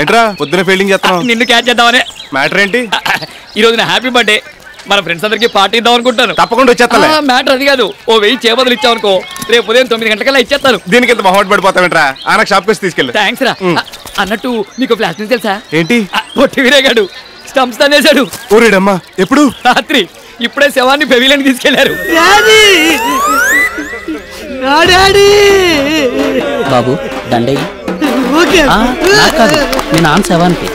ఏంట్రా పొద్దున ఫీల్డింగ్ చేస్తాను? నిన్ను క్యాచ్ చేద్దామనే. మ్యాటర్ ఏంటి? ఈ రోజు నా హ్యాపీ బర్త్డే. మన ఫ్రెండ్స్ అందరికి పార్టీ ఇద్దాం అనుకుంటాను. తప్పకుండా వచ్చేస్తా. మ్యాటర్ అది కాదు, ఓ 1000 చేపదులు ఇచ్చావనుకో రేపు ఉదయం 9 గంటలకల్లా ఇచ్చేస్తాను. దీనికి ఎంత మొహమాట పడిపోతావేంట్రా? ఆయన షాప్ కి తీసుకెళ్ళి. థ్యాంక్స్ రా. అన్నట్టు నీకు ఫ్లాష్ న్యూస్ తెలుసా? ఏంటి? పొట్టి వీరేగాడు స్టంప్స్ తనేశాడు. ఊరేడమ్మా. ఎప్పుడు? రాత్రి. ఇప్పుడే శవాన్ని పెవిలియన్ తీసుకెళ్లారు. బాబు దండయ్య. మీ నాన్న శవానికి.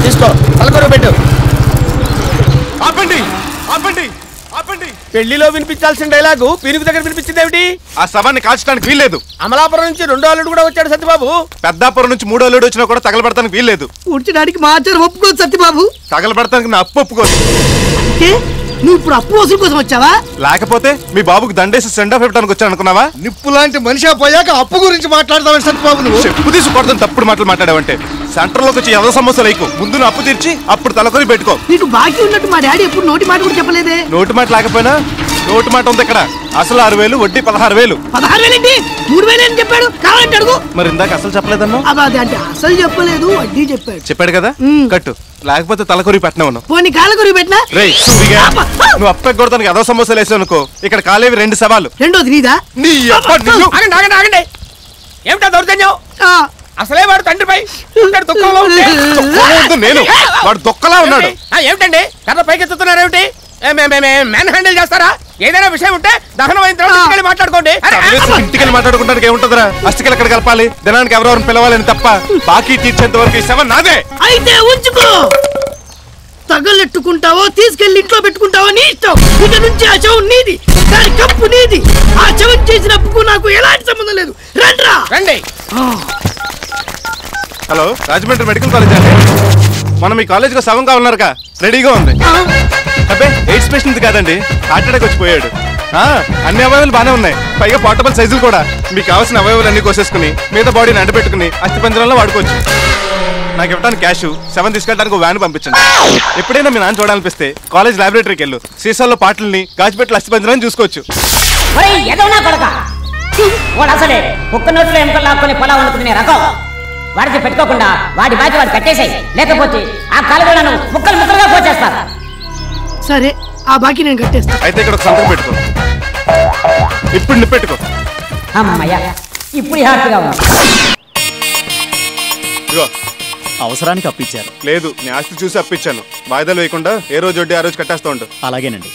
తీసుకో, పలకొర పెట్టు. ఆపండి ఆపండి ఆపండి. పెళ్లిలో వినిపించాల్సిన డైలాగు పీనుగు దగ్గర వినిపించింది ఏమిటి? ఆ శవాన్ని కాల్చడానికి వీల్లేదు. అమలాపురం నుంచి 2వ అల్లుడు కూడా వచ్చాడు సత్యబాబు. పెద్దాపురం నుంచి 3వ అల్లుడు వచ్చినా కూడా తగలబడటానికి వీల్లేదు. కూర్చోడానికి మా ఆచారం ఒప్పుకోదు సత్యబాబు. తగలబడటానికి నా అప్పు ఒప్పుకోదు. నువ్వు ఇప్పుడు అప్పు వసూలు కోసం వచ్చావా? లేకపోతే మీ బాబుకి దండేసి సెండ్ ఆఫ్ ఇవ్వడానికి వచ్చాను అనుకున్నావా? నిప్పు లాంటి మనిషి పోయాక అప్పు గురించి మాట్లాడతావు సత్యబాబు. నువ్వు చెప్పు తీసుకొడతాను తప్పుడు మాటలు మాట్లాడావంటే. సెంటర్ లోకి వచ్చి ఎవరో సమస్యలు అయికు ముందు అప్పు తీర్చి అప్పుడు తలకొని పెట్టుకో. నీకు బాకీ ఉన్నట్టు మా డాడీ ఎప్పుడు నోటి మాట కూడా చెప్పలేదే. నోటి మాట లేకపోయినా నోటి మాట ఉంది ఇక్కడ. అసలు 6000 వడ్డీ 16000. 16000 ఏంటి? 3000 అని చెప్పాడు. కావాలంటే అడుగు. మరి ఇందాక అసలు చెప్పలేదన్నా? అంటే అసలు చెప్పలేదు, వడ్డీ చెప్పాడు. చెప్పాడు కదా, కట్టు. లేకపోతే తలకొరి పెట్టినా ఉన్నావు. పోనీ కాళ్ళ కొరి పెట్టినా? నువ్వు అప్పకి కొడతానికి ఏదో సమస్యలు వేసావు అనుకో. ఇక్కడ కాలేవి 2 సవాలు. రెండోది నీదా? నీ ఆగండి. ఏమిటా దౌర్జన్యం? అసలే వాడు తండ్రిపై నేను వాడు దొక్కలా ఉన్నాడు. ఏమిటండి కర్ర పైకెత్తుతున్నారు ఏమిటి? మ్యాన్ హ్యాండిల్ చేస్తారా? ఏదైనా విషయం ఉంటే దహనం అయిన తర్వాత మాట్లాడుకోండి. ఇంటికెళ్ళి మాట్లాడుకుంటానికి ఏముంటదిరా? అస్థికలు ఎక్కడ కలపాలి? దినానికి ఎవరెవరిని పిలవాలని తప్ప బాకీ తీర్చేంత వరకు ఈ శవం నాదే. అయితే ఉంచుకో. తగలెట్టుకుంటావో తీసుకెళ్లి ఇంట్లో పెట్టుకుంటావో నీ ఇష్టం. ఇక నుంచి ఆ శవం నీది, దాని కప్పు నీది. ఆ శవం చేసిన అప్పుకు నాకు ఎలాంటి సంబంధం లేదు. రండి. హలో, రాజమండ్రి మెడికల్ కాలేజ్ అండి. మనం మీ కాలేజీలో శవం కావాలన్నారుగా, రెడీగా ఉంది. అబ్బే ఎయిడ్స్ పేషెంట్ కాదండి, హార్ట్ అటాక్ వచ్చిపోయాడు. అన్ని అవయవాలు బాగానే ఉన్నాయి, పైగా పోర్టబుల్ సైజులు కూడా. మీకు కావాల్సిన అవయవాలు అన్ని కోసేసుకుని మీద బాడీని అంటపెట్టుకుని అస్థిపంజరంలో వాడుకోవచ్చు. నాకు ఇవ్వడానికి క్యాష్, శవం తీసుకెళ్ళడానికి వ్యాన్ పంపించండి. ఎప్పుడైనా మీ నాన్న చూడాలనిపిస్తే కాలేజ్ లైబ్రరీకి వెళ్ళు. సీసాల్లో పాటల్ని గాజుపెట్ల అస్థిపంజరాన్ని చూసుకోవచ్చు. వాడికి పెట్టుకోకుండా వాడి బాధ్యత వాడు కట్టేసాయి, లేకపోతే ఆ కాలువలను ముక్కలు ముక్కలుగా పోచేస్తారు. సరే, ఆ బాకీ నేను కట్టేస్తా. అయితే ఇక్కడ సంతకం పెట్టుకో. ఇప్పుడు నిప్పెట్టుకో. అమ్మయ్యా, ఇప్పుడు హ్యాపీగా ఉంది. అవసరానికి అప్పించారు. లేదు, నీ ఆస్తి చూసి అప్పించాను. వాయిదాలు వేయకుండా ఏ రోజు వడ్డీ ఆ రోజు కట్టేస్తూ ఉండు. అలాగేనండి.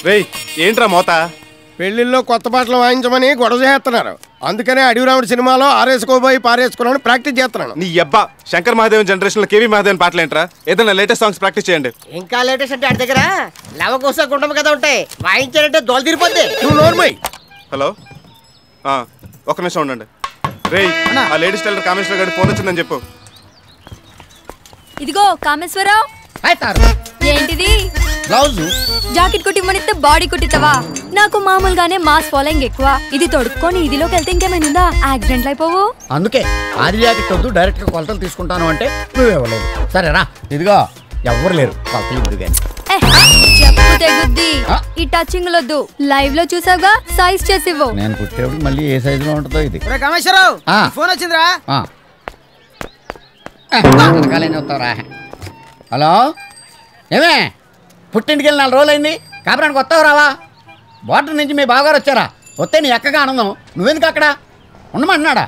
రేయ్, ఏంట్రా మోత? పెళ్లిల్లో కొత్త పాటలు వాయించమని గొడవ చేస్తున్నారు. అందుకనే అడవిరాముడు సినిమాలో ఆరేసుకోబోయి పారేసుకున్నాను ప్రాక్టీస్ చేస్తున్నాను. నీ అబ్బా శంకర్ మహాదేవన్ జనరేషన్ లో కేవీ మహాదేవన్ పాటలు ఏంట్రా? ఏదైనా లేటెస్ట్ సాంగ్స్ ప్రాక్టీస్ చేయండి. ఇంకా లేటెస్ట్ అంటే అడి దగ్గర లవకోస గుండమ్మ కదా ఉంటాయి, వాయించారంటే దోలు తీరిపోద్ది. నువ్వు నోర్మోయ్. హలో, ఒక్క నిమిషం ఉండండి. రేయ్, ఆ లేడీస్ టైలర్ కామేశ్వర గారి ఫోన్ వచ్చిందని చెప్పు. ఇదిగో కామేశ్వరరావు. ఏంటిది? బ్లౌజ్. జాకెట్ కుట్టిమ్మనిస్తే బాడీ కుట్టిస్తావా? నాకు మామూలుగానే మాస్ ఫాలోయింగ్ ఎక్కువ. ఇది తొడుక్కొని ఇదిలోకి వెళ్తే ఇంకేమైనా యాక్సిడెంట్ అయిపోవు. అందుకే ఆది జాకెట్ వద్దు, డైరెక్ట్ గా కొలతలు తీసుకుంటాను అంటే నువ్వేవ్వలేదు. సరేరా, ఇదిగో ఎవ్వరు లేరు కొలతలు ఇద్దు గాని. చెప్పు తెగుద్ది. ఈ టచింగ్ లొద్దు, లైవ్ లో చూసావుగా, సైజ్ చేసివ్వు. నేను కుట్టేప్పుడు మళ్ళీ ఏ సైజు లో ఉంటుందో ఇది. కామేశ్వరరావు, ఫోన్ వచ్చిందిరా. హలో, ఏమే పుట్టింటికి వెళ్ళి 4 రోజులైంది, కాపురానికి వస్తావు రావా? బోర్డర్ నుంచి మీ బావగారు వచ్చారా? వస్తే నీ ఎక్కగా ఆనందం, నువ్వెందుకు అక్కడ ఉండమంటున్నాడా?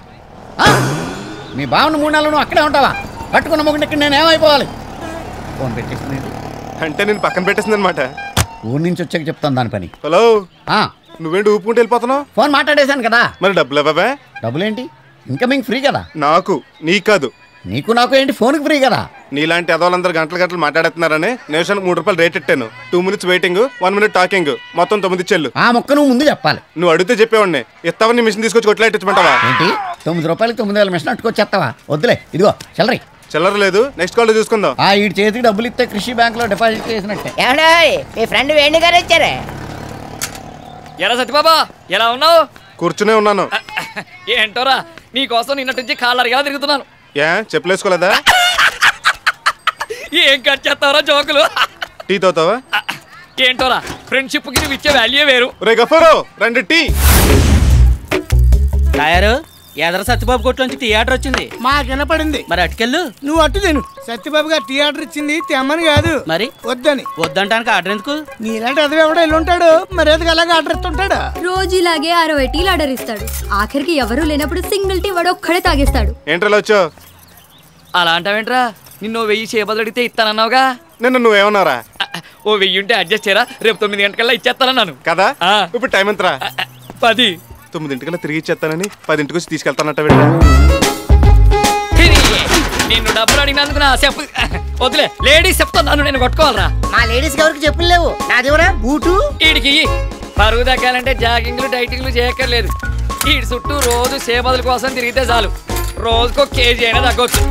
మీ బావను 3 నెలలు నువ్వు అక్కడే ఉంటావా? కట్టుకున్న మొగుడిని ఇక్కడ నేను ఏమైపోవాలి? ఫోన్ పెట్టేసింది అంటే నేను పక్కన పెట్టేసింది అనమాట. ఊరి నుంచి వచ్చాక చెప్తాను దాని పని. హలో, నువ్వేంటి ఊపుకుంటూ వెళ్ళిపోతున్నావు? ఫోన్ మాట్లాడేశాను కదా. మరి డబ్బులు బాబా? డబ్బులేంటి, ఇన్కమింగ్ ఫ్రీ కదా. నాకు నీకు కాదు. నీకు నాకు ఏంటి, ఫోన్కి ఫ్రీ కదా. నీలాంటి అదోళ్ళందరూ గంటలు మాట్లాడుతున్నారని నిమిషానికి 3 రూపాయలు రేట్ ఇట్టాను. 2 minutes వెయిటింగ్, 1 minute టాకింగ్, మొత్తం 9 చెల్లు. ఆ మొక్క నువ్వు ముందు చెప్పాలి. నువ్వు అడిగితే చెప్పేవాడిని. ఇస్తావని మిషన్ తీసుకొచ్చి కొట్లాడించమంటావా? ఏంటి 9 రూపాయలకి 9000 మిషన్ అట్టుకొచ్చేస్తావా? వద్దులే, ఇదిగో చిల్లరి. చిల్లర లేదు, నెక్స్ట్ కాల్ చూసుకుందాం. ఈ చేతికి డబ్బులు ఇస్తే కృషి బ్యాంక్ లో డిపాజిట్ చేసినట్టే. మీ ఫ్రెండ్ వేణు గారు ఇచ్చారే. ఎలా సత్యబాబా, ఎలా ఉన్నావు? కూర్చునే ఉన్నాను. ఏంటోరా, నీకోసం నిన్నటి నుంచి కాళ్ళరిగా తిరుగుతున్నాను. ఏ చెప్పులేసుకోలేదా? ఏం కట్ చేస్తావరా జోకులు? టీ తోతావా? ఏంటోరా ఫ్రెండ్షిప్ కి నువ్వు ఇచ్చే వాల్యూ వేరు. రే గఫూరు, రెండు టీ. తయారు ఎదర సత్యబాబు కొట్లోంచి థియేటర్ వచ్చింది. మాకు వినపడింది. మరి అటుకెళ్ళు. నువ్వు అట్టు తిను. సత్యబాబు గారు థియేటర్ ఇచ్చింది తెమ్మని కాదు, మరి వద్దని. వద్దంటానికి ఆర్డర్ ఎందుకు? నీలాంటి అదే ఎవడో వెళ్ళి ఉంటాడు, మరి ఎందుకు అలాగే ఆర్డర్ ఇస్తుంటాడు? రోజు ఇలాగే 60 టీలు ఆర్డర్ ఇస్తాడు. ఆఖరికి ఎవరూ లేనప్పుడు సింగిల్ టీ వాడు ఒక్కడే తాగేస్తాడు. ఏంట్రా వచ్చావు? అలా అంటావేంట్రా? నిన్ను 1000 చేపలు అడిగితే ఇస్తానన్నావుగా. నిన్న నువ్వేమన్నారా? ఓ 1000 ఉంటే అడ్జస్ట్ చేయరా, రేపు 9 గంటకల్లా ఇచ్చేస్తానన్నాను కదా. ఇప్పుడు టైం ఎంతరా? 10. 9 గంటకల్లా తిరిగి ఇచ్చేస్తానని 10 వచ్చి తీసుకెళ్తానట్ట. నిన్ను డబ్బులు అడిగినందుకు నా చెప్పు వదిలే. లేడీస్ చెప్తాను, నేను కొట్టుకోవాలరా. మా లేడీస్ ఎవరికి చెప్పులు లేవు, నాదేవరా బూటు. వీడికి పరుగు దక్కాలంటే జాగింగ్లు డైటింగ్లు చేయక్కర్లేదు. వీడి చుట్టూ రోజు చేపల కోసం తిరిగితే చాలు, రోజుకో కేజీ అయినా తగ్గొచ్చు.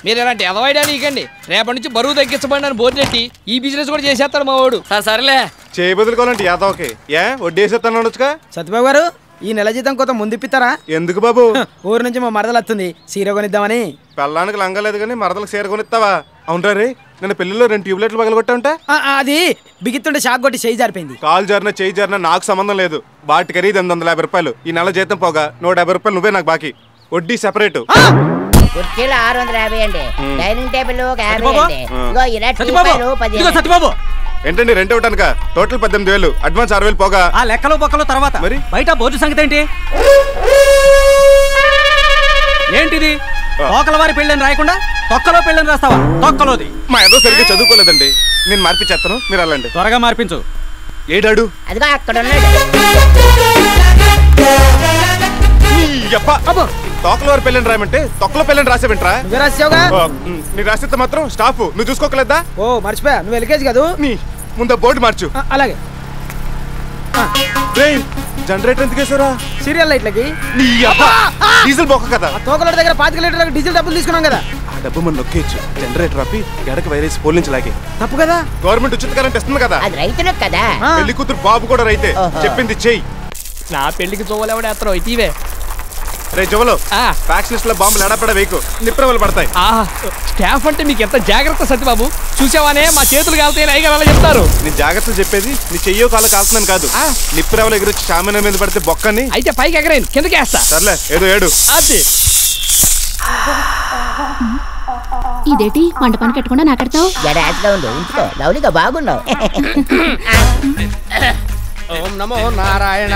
మీరు ఇలాంటి ఎదవైడా నీకండి. రేపటి నుంచి బరువు తగ్గించబడి అని బోర్డు నెట్టి ఈ బిజినెస్ కూడా చేసేస్తాడు మా వాడు. సరేలే చేయి బదులుకోవాలంటే యాదవకి వడ్డీ వేసేస్తాను అనొచ్చుగా. సత్యబాబు గారు, ఈ నెల జీతం కొంత ముందు ఇప్పిస్తారా? ఎందుకు బాబు? ఊరు నుంచి మా మరదలు వస్తుంది, సీర కొనిద్దామని. పెళ్ళానికి లంగలేదు కానీ మరదలకు సీర కొనిస్తావా? అవునరా రే, నేను పెళ్లిలో 2 ట్యూబ్లైట్లు పగలగొట్టా ఉంటా. అది బిగిత్తుంటే షాక్ కొట్టి చేయి జారిపోయింది. కాలు జారినా చేయి జారినా నాకు సంబంధం లేదు. వాటి ఖరీదు 850 రూపాయలు. ఈ నెల జీతం పోగా 150 రూపాయలు నువ్వే నాకు బాకీ. వడ్డీ సెపరేట్. కుర్చీలు 650 అండి, డైనింగ్ టేబుల్ 50 అండి. ఇగో ఇలా రూపాయలు 10. సత్యబాబు ఏంటండి రెంట్ ఇవ్వటానిక? టోటల్ 18,000, అడ్వాన్స్ 6,000 పోగా. ఆ లెక్కలు బొక్కలు తర్వాత మరి బయట బోర్డు సంగతి ఏంటి? ఏంటిది? తోకల వారి పెళ్ళని రాయకుండా తొక్కలో పెళ్ళని రాస్తావా? తొక్కలోది. మా ఏదో సరిగ్గా చదువుకోలేదండి, నేను మార్పిచ్చేస్తాను, మీరు వెళ్ళండి. త్వరగా మార్పించు. ఏడాడు అదిగో అక్కడ ఉన్నాడు. తోకల వారి పెళ్ళని రాయమంటే తొక్కలో పెళ్ళని రాసేవింట్రా? నీ రాసిస్తే మాత్రం స్టాఫ్ నువ్వు చూసుకోకలేదా? ఓ మర్చిపోయా, నువ్వు ఎల్కేజీ కాదు. నీ ముందు బోర్డు మార్చు. అలాగే. జనరేటర్ ఎందుకు వేసారా? సీరియల్ లైట్లకి. డీజిల్ బొక్క కదా. తోకల దగ్గర 5 లీటర్లకు డీజిల్ డబ్బులు తీసుకున్నాం కదా. ఆ డబ్బు మనం నొక్కేయచ్చు. జనరేటర్ ఆపి గడక వైరేసి పోలించలాగే. తప్పు కదా. గవర్నమెంట్ ఉచిత కరెంట్ ఇస్తుంది కదా. అది రైతులకు కదా. పెళ్లి కూతురు బాబు కూడా రైతే. చెప్పింది చెయ్యి. నా పెళ్లికి చూవలేవడేస్తారో ఇటీవే. రే జవలో, ఫ్యాక్స్ లిస్ట్ లో బాంబులు ఎడపడ వేకు, నిప్రవలు పడతాయి. స్టాఫ్ అంటే మీకు ఎంత జాగ్రత్త సత్యబాబు. చూసావానే మా చేతులు కాలుతాయని అయ్యగారు చెప్తారు. నీ జాగ్రత్తలు చెప్పేది నీ చెయ్యో కాలు కాలుతున్నాను కాదు. నిప్రవలు ఎగురొచ్చి చామిన మీద పడితే బొక్కని. అయితే పైకి ఎగరైంది, కిందకి వేస్తా. సర్లే ఏదో ఏడు. అది ఇదేంటి మండపాన్ని కట్టకుండా నాకెడతావు? జడాగా ఉంది, ఉంచుకో. లవ్లీగా బాగున్నావు. ఓం నమో నారాయణ.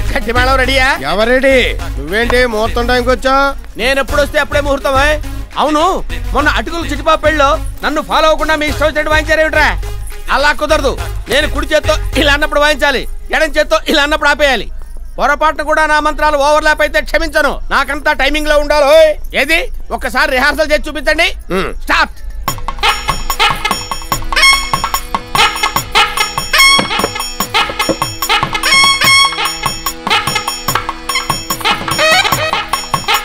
గట్టి మేళం రెడీయా? ఎవరెడీ? నువ్వేంటి ముహూర్తం టైంకి వచ్చా? నేను ఎప్పుడు వస్తే అప్పుడే ముహూర్తం. అవును, మొన్న అటుకులు చిటిపా పెళ్ళిలో నన్ను ఫాలో అవ్వకుండా మీ ఇష్టం వచ్చినట్టు వాయించారేమిట్రా? అలా కుదరదు. నేను కుడి చేత్తో ఇలా అన్నప్పుడు వాయించాలి, ఎడం చేత్తో ఇలా అన్నప్పుడు ఆపేయాలి. పొరపాటును కూడా నా మంత్రాలు ఓవర్లాప్ అయితే క్షమించను. నాకంతా టైమింగ్ లో ఉండాలి. ఏది ఒక్కసారి రిహార్సల్ చేసి చూపించండి. స్టార్ట్.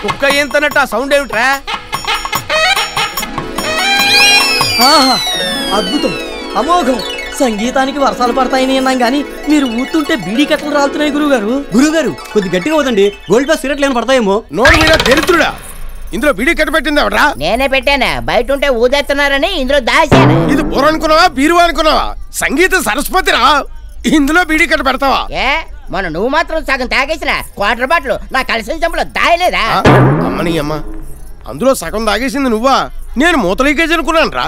కుక్క ఏంతనట్టు ఆ సౌండ్ ఏమిట్రా? అద్భుతం, అమోఘం. సంగీతానికి వర్షాలు పడతాయని అన్నాం గానీ మీరు ఊతుంటే బీడీ కట్టలు రాలుతున్నాయి గురుగారు. గురుగారు కొద్ది గట్టిగా వదండి, గోల్డ్ ప్లస్ సిగరెట్లు ఏమైనా పడతాయేమో. నోరు మీద దరిద్రుడా, ఇందులో బీడీ కట్ట పెట్టింది ఎవడ్రా? నేనే పెట్టానా, బయట ఉంటే ఊదేస్తున్నారని ఇందులో దాచాను. ఇది బోర్ అనుకున్నావా, బీరువా అనుకున్నావా? సంగీత సరస్వతిరా, ఇందులో బీడీ కట్ట పెడతావా? ఏ మొన్న నువ్వు మాత్రం సగం తాగేసిన క్వార్టర్ బాటిల్ నా కలిసిన చెంపలో దాయలేదా? అమ్మని అమ్మ, అందులో సగం తాగేసింది నువ్వా? నేను మూతలీకేజ్ అనుకున్నాను రా.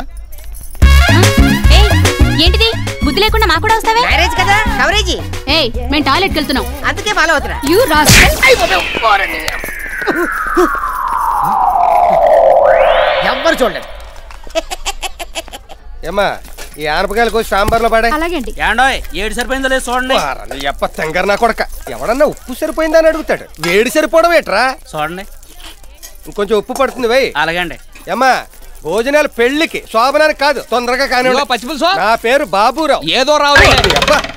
ఏంటిది బుద్ధి లేకుండా మా కూడా వస్తావే? మ్యారేజ్ కదా, కవరేజీ. ఏయ్ మేము టాయిలెట్కి వెళ్తున్నాం, అందుకే ఫాలో అవుతున్నా. You rascal. ఎవ్వరు చూడలేదు. ఏమ్మా, ఈ ఆనపకాయలు కోసి సాంబార్లో పడే. అలాగే అండి. ఏండోయ్ ఏడు సరిపోయిందో లేదు చూడండి. ఎప్ప తెంగర్ నా కొడక, ఎవడన్నా ఉప్పు సరిపోయిందని అడుగుతాడు, వేడి సరిపోవడం ఏట్రా? చూడండి, ఇంకొంచెం ఉప్పు పడుతుంది వై. అలాగండి. ఏమ్మా, భోజనాలు పెళ్లికి శోభనానికి కాదు, తొందరగా కానీ. నా పేరు బాబురావు. ఏదో రావు.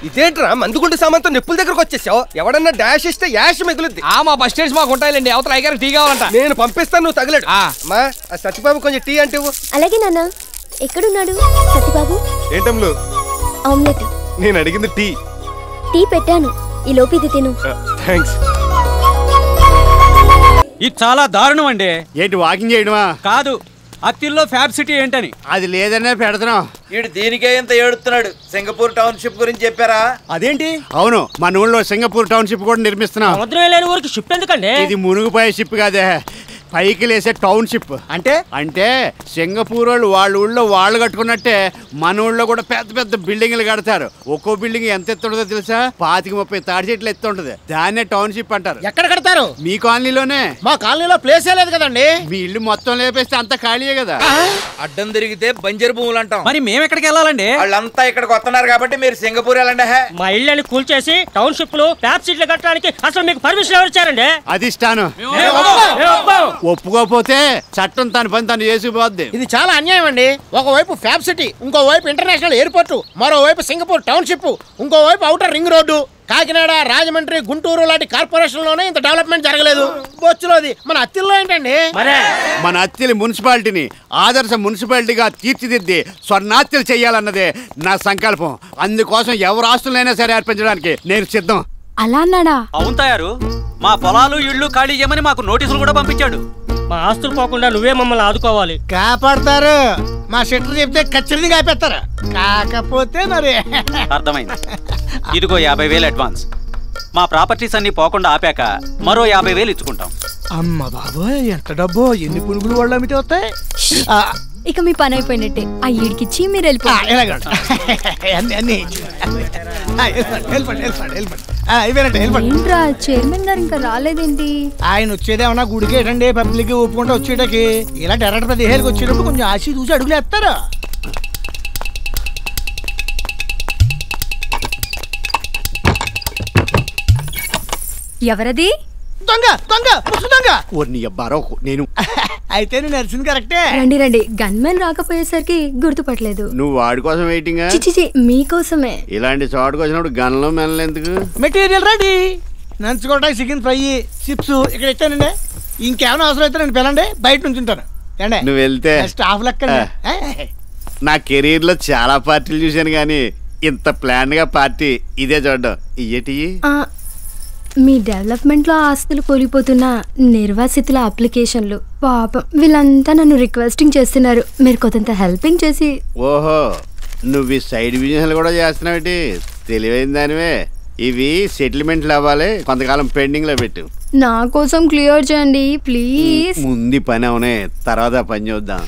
ఇదేంట్రా మందుగుండు సామాన్తో నిప్పుల దగ్గరకు వచ్చేసావు? ఎవడన్నా డాష్ ఇస్తే యాష్ మిగులుద్ది. మా బస్ స్టేషన్ మాకు ఉంటాయిలేండి, అవతల అయ్యారు టీ కావాలంట. నేను పంపిస్తాను, నువ్వు తగలడు. మా సత్యబాబు కొంచెం టీ అంటే. అలాగే నాన్న. ఎక్కడున్నాడు సత్యబాబు? ఏంటమ్లు? ఆమ్లెట్. నేను అడిగింది టీ. టీ పెట్టాను, ఈ లోపు ఇది తిను. థ్యాంక్స్. ఇది చాలా దారుణం అండి. ఏంటి వాకింగ్ చేయడమా? కాదు, అత్తిల్లో ఫ్యాబ్ సిటీ ఏంటని. అది లేదనే పెడుతున్నాం. వీడు దీనికే ఇంత ఏడుతున్నాడు. సింగపూర్ టౌన్షిప్ గురించి చెప్పారా? అదేంటి? అవును, మన ఊళ్ళో సింగపూర్ టౌన్షిప్ కూడా నిర్మిస్తున్నాం. సముద్రం లేని ఊరికి షిప్ ఎందుకండి? ఇది మునుగుపోయే షిప్ కాదే, పైకి లేసే టౌన్షిప్. అంటే సింగపూర్ వాళ్ళు వాళ్ళ ఊళ్ళో వాళ్ళు కట్టుకున్నట్టే మన ఊళ్ళో కూడా పెద్ద పెద్ద బిల్డింగ్లు కడతారు. ఒక్కో బిల్డింగ్ ఎంత ఎత్తుంటుందో తెలుసా? 25-30 తాడి చెట్లు ఎత్తుంటది. దాన్నే టౌన్షిప్ అంటారు. ఎక్కడ కడతారు? మీ కాలనీలోనే. మా కాలనీలో ప్లేసే లేదు కదండి. మీ ఇల్లు మొత్తం లేపేస్తే అంత ఖాళీయే కదా. అడ్డం తిరిగితే బంజరు భూములు అంటాం. మరి మేము ఎక్కడికి వెళ్ళాలండి? వాళ్ళంతా ఇక్కడికి వస్తున్నారు కాబట్టి మీరు సింగపూర్ వెళ్ళండి. మా ఇళ్ళని కూల్చేసి టౌన్షిప్ లో ఫ్యాబ్ సిటీలు కట్టడానికి అసలు మీకు పర్మిషన్ ఎవరు ఇచ్చారండి? అధిష్టానం. ఒప్పుకోపోతే చట్టం తన పని తను చేసిపోద్ది. ఇది చాలా అన్యాయం అండి. ఒకవైపు ఫ్యాబ్ సిటీ, ఇంకోవైపు ఇంటర్నేషనల్ ఎయిర్పోర్ట్, మరోవైపు సింగపూర్ టౌన్షిప్, ఇంకోవైపు outer ring road. Kakinada, Rajahmundry, Guntur లాంటి కార్పొరేషన్ లోనే ఇంత డెవలప్మెంట్ జరగలేదు. బొచ్చులోది మన అత్తిల్లో ఏంటండి? మన అత్తిలి మున్సిపాలిటీని ఆదర్శ మున్సిపాలిటీగా తీర్చిదిద్ది స్వర్ణాత్యలు చెయ్యాలన్నదే నా సంకల్పం. అందుకోసం ఎవరు ఆస్తులైనా సరే అర్పించడానికి నేను సిద్ధం. అలా అన్నాడా? అవును తయారు. మా పొలాలు ఇళ్ళు ఖాళీ చేయమని మాకు నోటీసులు కూడా పంపించాడు. మా ఆస్తులు పోకుండా నువ్వే మమ్మల్ని ఆదుకోవాలి. కాపాడతారు. మా షెటర్ చెప్తే ఖచ్చితంగా కాపేస్తారు. కాకపోతే మరి అర్థమైంది. ఇదిగో 50,000 అడ్వాన్స్. మా ప్రాపర్టీస్ అన్ని పోకుండా ఆపాక మరో 50,000 ఇచ్చుకుంటాం. అమ్మ బాబోయ్, ఎంత డబ్బు! ఎన్ని పురుగులు వాళ్ళు అమ్మితే వస్తాయి. ఇక మీ పని అయిపోయినట్టే. ఆ ఈడికిచ్చి మీరు వెళ్ళిపోండి. ఏంట్రా చైర్మన్ గారు ఇంకా రాలేదేంటి? ఆయన వచ్చేదేమన్నా గుడికేటండి, పబ్లిక్ ఒప్పుకుంటూ వచ్చేటకి. ఇలా డైరెక్ట్ 15,000 వచ్చేటప్పుడు కొంచెం ఆశ చూసి అడుగులు వేస్తారు. ఎవరది? దొంగ దొంగ ముసు దొంగ. నేను అయితే నేను నడిచింది కరెక్టే. రండి రండి. గన్మెన్ రాకపోయేసరికి గుర్తుపట్టలేదు. నువ్వు వాడి కోసం వెయిటింగ్? చిచి మీకోసమే. ఇలాంటి చోటుకు వచ్చినప్పుడు గన్లో మెనలు ఎందుకు? Material ready. నంచుకోవడానికి చికెన్ ఫ్రై, చిప్స్ ఇక్కడ ఇచ్చానండి. ఇంకేమైనా అవసరం అయితే నేను పిలండి, బయట నుంచి ఉంటాను. నువ్వు వెళ్తే స్టాఫ్ లెక్క. నా కెరీర్ లో చాలా పార్టీలు చూశాను కానీ ఇంత ప్లాన్ గా పార్టీ ఇదే చూడడం. ఇయ్యటి మీ డెవలప్మెంట్ లో ఆస్తులు కోల్పోతున్న నిర్వాసితుల అప్లికేషన్లు. పాపం వీళ్ళంతా నన్ను రిక్వెస్టింగ్ చేస్తున్నారు. మీరు కొంత హెల్పింగ్ చేసి. ఓహో, నువ్వు ఈ సైడ్ బిజినెస్ కూడా చేస్తున్నావు. తెలివైన దానివే. ఇవి సెటిల్మెంట్లు అవ్వాలి, కొంతకాలం పెండింగ్ లో పెట్టు. నా కోసం క్లియర్ చేయండి ప్లీజ్. ముందు పని అవునే, తర్వాత పని చూద్దాం.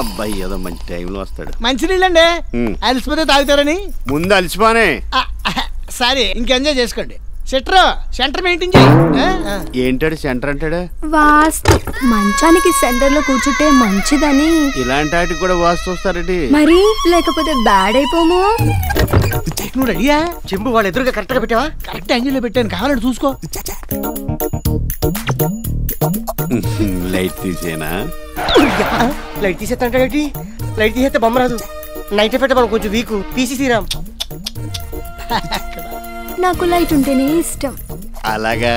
అబ్బాయి ఏదో మంచి టైంలో వస్తాడు. మంచి నీళ్ళండి, అలసిపోతే తాగుతారని. ముందు అలసిపోనే. సరే, ఇంకెంజాయ్ చేసుకోండి. సెంటర్ మెయింటైన్ చేయి. ఏంటాడు సెంటర్ అంటాడు? వాస్తు. మంచానికి సెంటర్ లో కూర్చుంటే మంచిదని. ఇలాంటి వాటికి కూడా వాస్తు వస్తారటి. మరి లేకపోతే బ్యాడ్ అయిపోము. నువ్వు రెడీయా? చెంబు వాళ్ళ ఎదురుగా కరెక్ట్ గా పెట్టావా? కరెక్ట్ యాంగిల్ లో పెట్టాను, కావాలంటే చూసుకో. లైట్ తీసేనా? లైట్ తీసేస్తాంటి. లైట్ తీసేస్తే బొమ్మ రాదు. నైట్ పెట్ట మనం కొంచెం వీకు తీసి తీరాం. నాకు లైట్ ఉంటేనే ఇష్టం. అలాగా?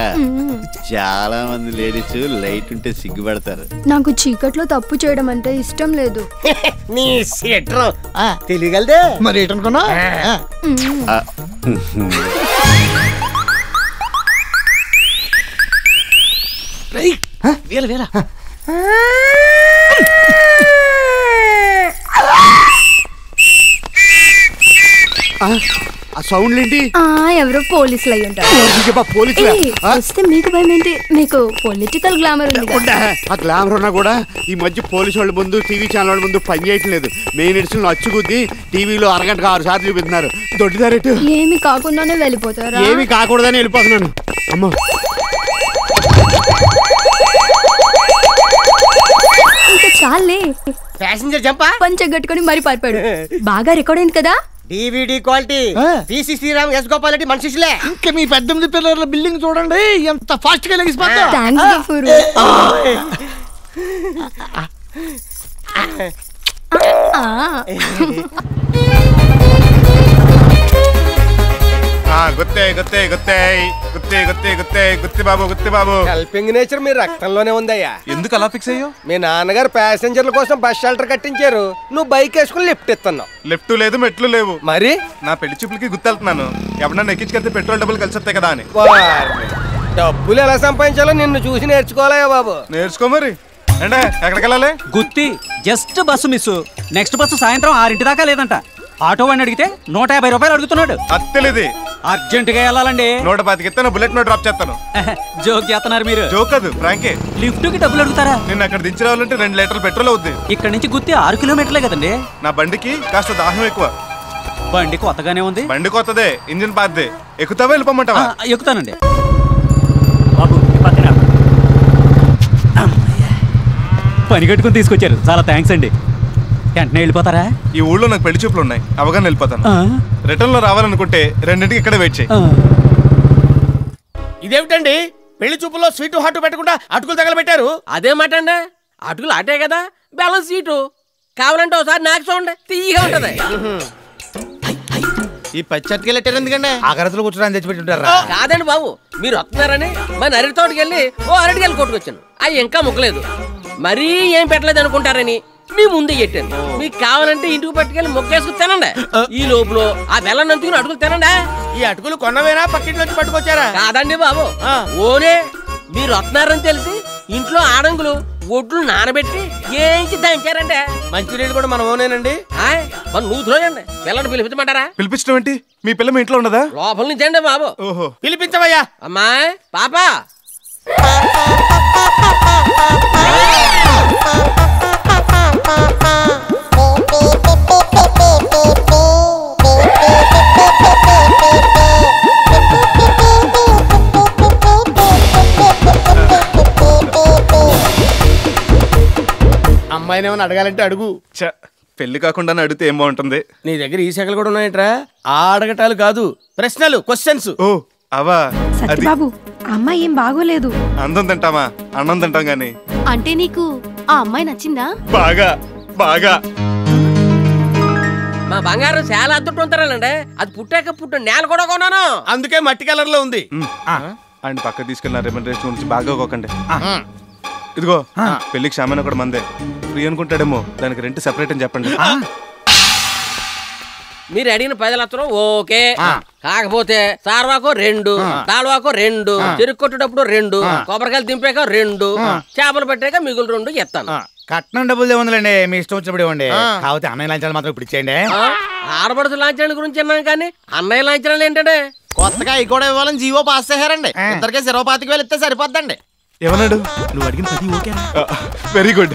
చాలా మంది లేడీస్ లైట్ ఉంటే సిగ్గుపడతారు. నాకు చీకట్లో తప్పు చేయడం అంటే ఇష్టం లేదు. నీ సెటర్ తెలియగలదే మరి ఏంటనుకున్నా. వేల వేల ఆ సౌండ్ ఏంటి? ఎవరో పోలీసులు అయి ఉంటారు. వస్తే మీకు భయం ఏంటి? మీకు పొలిటికల్ గ్లామర్ ఉంది. ఆ గ్లామర్ ఉన్నా కూడా ఈ మధ్య పోలీసు వాళ్ళ ముందు, టీవీ ఛానల్ వాళ్ళ ముందు పని చేయట్లేదు. మెయిన్ ఎడిషన్ అచ్చుకుద్ది టీవీలో అరగంటకు 6 సార్లు చూపిస్తున్నారు. దొడ్డిదారెట్టు ఏమి కాకుండానే వెళ్ళిపోతారా? ఏమి కాకూడదని వెళ్ళిపోతున్నాను. అమ్మ ఇంకా చాలే. ప్యాసింజర్ జంపా పంచె కట్టుకొని మరి పారిపోయాడు. బాగా రికార్డ్ అయింది కదా. DVD quality. PC Sriram, S Gopal Reddy మనిషిలే. ఇంకా మీ 18 పిల్లర్ల బిల్డింగ్ చూడండి ఎంత ఫాస్ట్ గా లెగిసిపోతా. గుత్తి బాబు. హెల్పింగ్ నేచర్ మీ రక్తంలోనే ఉందయ్యా. ఎందుకు అలా ఫిక్స్ అయ్యో? మీ నాన్నగారు ప్యాసింజర్ల కోసం బస్ షెల్టర్ కట్టించారు. నువ్వు బైక్ వేసుకుని లిఫ్ట్ ఇస్తున్నావు. లిఫ్ట్ లేదు, మెట్లు లేవు. మరి నా పెళ్లి చూపులకి గుర్తెళ్తున్నాను. ఎవరన్నా ఎక్కించుకెళ్తే పెట్రోల్ డబ్బులు కలిసి వస్తాయి కదా అని. డబ్బులు ఎలా సంపాదించాలో నిన్ను చూసి నేర్చుకోవాలయ్యా బాబు. నేర్చుకో మరి. అంటే ఎక్కడికి వెళ్ళాలి? Gooty. Just bus miss. Next bus సాయంత్రం 6 దాకా లేదంట. ఆటో వాడిని అడిగితే 150 రూపాయలు అడుగుతున్నాడు. అత్తలేది. అర్జెంట్ గా వెళ్ళాలండి. 125 ఇస్తాను, బుల్లెట్ మీద డ్రాప్ చేస్తాను. జోక్ చేస్తున్నారు మీరు. జోక్ కాదు, ఫ్రాంకే. లిఫ్ట్ కి డబ్బులు అడుగుతారా? నేను అక్కడ దించి రావాలంటే 2 లీటర్లు పెట్రోల్ అవుద్ది. ఇక్కడ నుంచి గుత్తి 6 కిలోమీటర్లే కదండి. నా బండికి కాస్త దాహం ఎక్కువ. బండి కొత్తగానే ఉంది. బండి కొత్తదే, ఇంజిన్ పాతదే. ఎక్కుతావా వెళ్ళిపోమంటావా? ఎక్కుతానండి. పని కట్టుకుని తీసుకొచ్చారు, చాలా థ్యాంక్స్ అండి. వెంటనే వెళ్ళిపోతారా? ఈ ఊళ్ళో నాకు పెళ్లి చూపులు ఉన్నాయి, అవగానే వెళ్ళిపోతాను. రిటర్న్ లో రావాలనుకుంటే 2 ఇక్కడ వెయిట్ చేయి. ఇదేమిటండి పెళ్లి చూపుల్లో స్వీట్ హాట్ పెట్టకుండా అటుకులు తగలబెట్టారు? అదే మాట అండి, అటుకులు అటే కదా, బెల్లం స్వీటు. కావాలంటే ఒకసారి నాకు చూడండి, తీయగా ఉంటది. ఈ పచ్చటికి లెటర్ ఎందుకండి? ఆకరతలు కూర్చోడానికి తెచ్చిపెట్టుంటారా? కాదండి బాబు, మీరు వస్తున్నారని మన అరటి తోటకి వెళ్ళి అరటికెళ్ళి కొట్టుకొచ్చాను. అవి ఇంకా ముక్కలేదు, మరీ ఏం పెట్టలేదు అనుకుంటారని మీ ముందే పెట్టాను. మీకు కావాలంటే ఇంటికి పట్టుకెళ్ళి మొక్కేసుకుని తినండి. ఈ లోపల ఆ బెల్లం నంచుకుని అటుకులు తినండి. ఈ అటుకులు కొన్నవేనా పక్కింటి నుంచి పట్టుకొచ్చారా? కాదండి బాబు, ఓనే మీరు వస్తున్నారని తెలిసి ఇంట్లో ఆడంగులు ఒడ్లు నానబెట్టి ఏంచి దంచారండి. మంచినీళ్ళు కూడా మనం ఓనేనండి. మన నూతులోయండి. పిల్లలు పిలిపించమంటారా? పిలిపించడం ఏంటి? మీ పిల్ల మీ ఇంట్లో ఉండదా? లోపల నుంచి అండి బాబు. ఓహో, పిలిపించవయ్యా. అమ్మాయి పాపా. అమ్మాయిని ఏమైనా అడగాలంటే అడుగు. పెళ్లి కాకుండా అడిగితే ఏం బాగుంటుంది? నీ దగ్గర ఈ శాఖలు కూడా ఉన్నాయట్రా? ఆ అడగటాలు కాదు, ప్రశ్నలు, క్వశ్చన్స్. ఓ అవా. సత్యబాబు, అమ్మాయి ఏం బాగోలేదు. అందం తింటామా? అన్నం తింటాం గాని. అంటే నీకు ఆ అమ్మాయి నచ్చిందా? బాగా బాగా. మా బంగారం చాలా అద్దుట్టు ఉంటారండి. అది పుట్టాక నేల కూడా కొన్నాను, అందుకే మట్టి కలర్ లో ఉంది. ఆయన పక్క తీసుకెళ్ళిన రెమ్యూనరేషన్ గురించి బాగా ఒక్కండి. ఇదిగో పెళ్లికి సామాన్ కూడా మందే. ఫ్రీ అనుకుంటాడేమో, దానికి రెంట్ సెపరేట్ అని చెప్పండి. మీరు అడిగిన 10 లక్షలు ఓకే. కాకపోతే సార్వాకు 2, తాళ్వాకు 2, చెరుకు కొట్టేటప్పుడు 2, కొబ్బరికాయలు దింపాక 2, చేపలు పట్టాక మిగులు 2 ఇస్తాను. కట్నం డబ్బులు ఏముందిలేండి, మీ ఇష్టం వచ్చినప్పుడు ఇవ్వండి. కాకపోతే అన్నయ్య లాంఛనాలు మాత్రం ఇప్పుడు ఇచ్చేయండి. ఆడపడుచు లాంఛనాల గురించి అన్నాను కానీ అన్నయ్య లాంఛనాలు ఏంటంటే కొత్తగా ఈ కూడా ఇవ్వాలని జీవో పాస్ చేశారండి. ఇద్దరికే 25,000 ఇస్తే సరిపోద్దండి. ఏమన్నాడు? నువ్వు అడిగిన 10 ఓకే. Very good.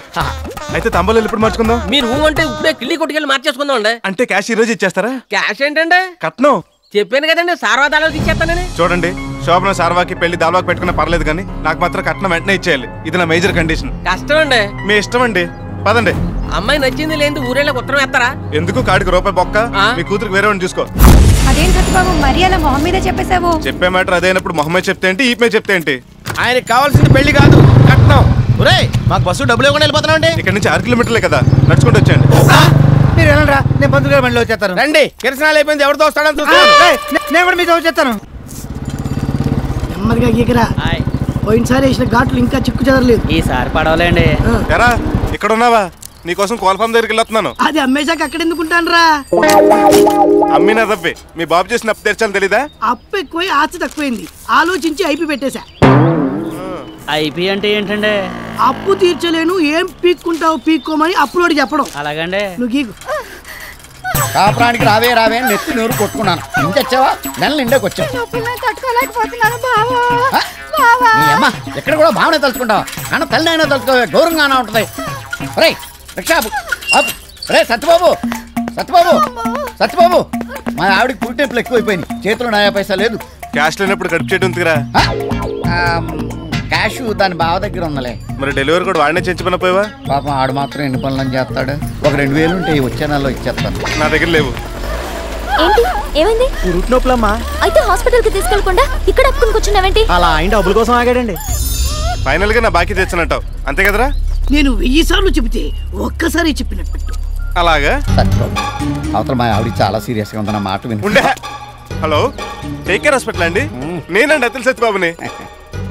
అయితే తంబాలు ఎప్పుడు మార్చుకుందాం? మీరు అంటే ఇప్పుడే కిళ్ళి కొట్టుకెళ్ళి మార్చేసుకుందాం అండి. అంటే క్యాష్ ఈ రోజు ఇచ్చేస్తారా? క్యాష్ ఏంటండి? కట్నం చెప్పాను కదండి, సార్వాదాలు ఇచ్చేస్తానని. చూడండి, శోభన సార్వాకి పెళ్లి దాల్వాకి పెట్టుకున్నా పర్లేదు కానీ నాకు మాత్రం కట్నం వెంటనే ఇచ్చేయాలి. ఇది నా మేజర్ కండిషన్. కష్టం అండి. మీ ఇష్టం అండి, పదండి. అమ్మాయి నచ్చింది లేదు ఊరేళ్ళ ఉత్తరం వేస్తారా? ఎందుకు? కాడికి రూపాయి బొక్క. మీ కూతురికి వేరే వాడిని చూసుకో. అదేం సత్యబాబు, మరి అలా మొహం మీద చెప్పేశావు? చెప్పే మ్యాటర్ అదైనప్పుడు మొహమ్మద్ చెప్తే ఏంటి, ఈ మీద చెప్తే ఏంటి? ఆయనకి కావాల్సింది పెళ్లి కాదు, కట్నం. మాకు బస్సు డబ్బులు ఇవ్వకుండా వెళ్ళిపోతున్నాండి. ఇక్కడ నుంచి 6 కిలోమీటర్లే కదా, నడుచుకుంటూ వచ్చేయండి. మీరు వెళ్ళండిరా, నేను పంతులు గారి బండిలో వచ్చేస్తాను. రండి, కిరసనాలు అయిపోయింది, ఎవరితో వస్తాడని చూస్తాను. నేను కూడా మీతో వచ్చేస్తాను. నెమ్మదిగా గీకరా. పోయినసారి వేసిన ఘాట్లు ఇంకా చిక్కు చెదరలేదు. ఈసారి పడవలేండి. ఎరా ఇక్కడ ఉన్నావా? నీకోసం కోల్ఫామ్ దగ్గరికి వెళ్ళొస్తున్నాను. అది అమ్మేశాక అక్కడ ఎందుకుంటాను రా? అమ్మినా రవ్వే, మీ బాబు చేసిన అప్పు తెచ్చాను తెలీదా? అప్పు ఎక్కువై ఆస్తి తక్కువైంది, ఆలోచించి ఐపీ పెట్టేశా. ఐపీ అంటే ఏంటండి? అప్పు తీర్చలేను, ఏం పీక్కుంటావు పీక్కోమని అప్పులోడి చెప్పడం. అలాగండి. నువ్వు గీకు. కాపురానికి రావే రావే అని నెత్తి నూరు కొట్టుకున్నాను. ఇంకొచ్చావా? నెల నిండాకి వచ్చావు. ఎక్కడ కూడా భావన తలుచుకుంటావా? అన్న తల్లి అయినా తలుచుకోవే, గౌరవంగానే ఉంటుంది. రే రిక్షా రే సత్యబాబు, సత్యబాబు, సత్యబాబు, మా ఆవిడకి పుట్టినప్పుడు ఎక్కువైపోయింది, చేతిలో 90 పైసా లేదు. క్యాష్ లేనప్పుడు కడుపు చేయడం ఉందిరా. క్యాష్ దాని బావ దగ్గర ఉందలే. మరి డెలివరీ కూడా వాడినే చేయించుకున్న పోయావా? పాపం ఆడు మాత్రం ఎన్ని పనులని చేస్తాడు. ఒక 2000 ఉంటే వచ్చే నెలలో ఇచ్చేస్తాను. నా దగ్గర లేవు. ఏంటి ఏమైంది? రూట్ నొప్పులమ్మా. అయితే హాస్పిటల్ కి తీసుకెళ్లకుండా ఇక్కడ అప్పుకుని కూర్చున్నావేంటి? అలా ఆయన డబ్బుల కోసం ఆగాడండి. ఫైనల్ గా నా బాకీ తెచ్చినట్టావు అంతే కదరా? నేను 1000 సార్లు చెబితే ఒక్కసారి చెప్పినట్టు. అలాగా? సత్యబాబు, అవతల మా ఆవిడ చాలా సీరియస్ గా ఉందన్న మాట విను. హలో, టేక్ కేర్ హాస్పిటల్ అండి. నేనండి అతుల్ సత్యబాబుని.